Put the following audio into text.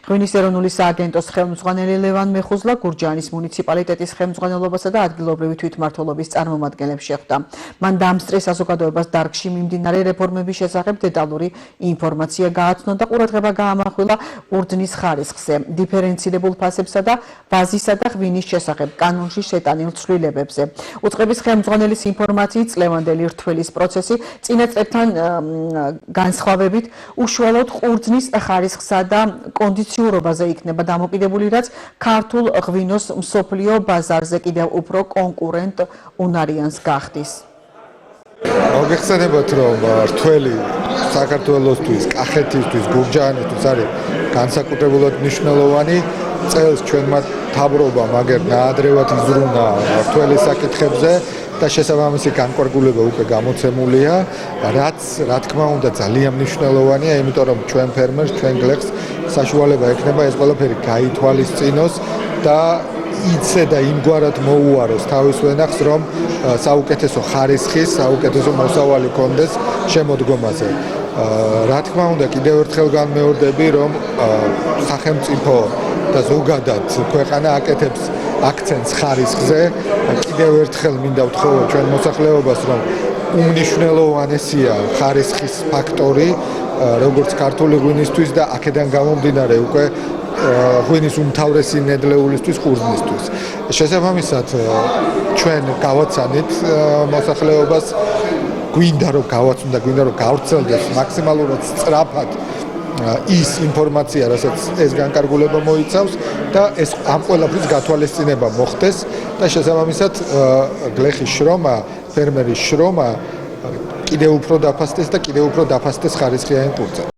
ღვინის ეროვნული სააგენტოს ხელმძღვანელი ლევან მეხუზლა გურჯაანის მუნიციპალიტეტის ხელმძღვანელობასა და ადგილობრივი თვითმმართველობის წარმომადგენლებს შეხვდა. მან დაამსწრე საზოგადოებას დარგში მიმდინარე რეფორმების შესახებ დეტალური ინფორმაცია გააცნო და ყურადღება გაამახვილა ყურძნის ხარისხზე, დიფერენცირებულ ფასებსა და ბაზისა და ღვინის შესახებ კანონში შეტანილ ცვლილებებზე. უწყების ხელმძღვანელის ინფორმაციით წლევანდელი რთველის პროცესი წინა წლებთან განსხვავებით უშუალოდ ყურძნის ხარისხსა და კონდიციურობაზე იქნება დამოკიდებული, რაც ქართულ ღვინოს მსოფლიო ბაზარზე კიდევ უფრო კონკურენტ უნარიანს გახდის. მოგეხსენებათ, რომ რთველი საქართველოსთვის, კახეთისთვის, გურჯაანისთვის არის განსაკუთრებულად მნიშვნელოვანი. წელს ჩვენმა მთავრობამ აგერ ნაადრევად იზრუნა რთველის საკითხებზე და შესაბამისი განკარგულება უკვე გამოცემულია, რაც რა თქმა უნდა ძალიან მნიშვნელოვანია, იმიტომ რომ ჩვენ ფერმერს, ჩვენ გლეხს საშუალება ექნება ეს ყველაფერი გაითვალისწინოს და იცე და იმგვარად მოუაროს თავის ვენახს, რომ საუკეთესო ხარისხის, საუკეთესო მოსავალი კონდეს შემოდგომაზე. რა თქმა უნდა, კიდევ ერთხელ განმეორდები, რომ სახელმწიფო და ზოგადად ქვეყანა აკეთებს აქცენტს ხარისხზე. კიდევ ერთხელ მინდა ვთხოვო ჩვენ მოსახლეობას, რომ უმნიშვნელოვანესია ხარისხის ფაქტორი, როგორც ქართული ღვინისთვის და აქედან გამომდინარე უკვე ღვინის უმთავრესი ნედლეულისთვის ყურძნისთვის. შესაბამისად, ჩვენ გავაცანით მოსახლეობას, გვინდა რომ გავაცნო და გვინდა რომ გავრცელდეს მაქსიმალურად სწრაფად ის ინფორმაცია, რასაც ეს განკარგულება მოიცავს და ეს ამ ყველაფრის გათვალისწინება მოხდეს და შესაბამისად გლეხის შრომა, ფერმერის შრომა კიდევ უფრო დაფასდეს და კიდევ უფრო დაფასდეს ხარისხიანი ყურძენი.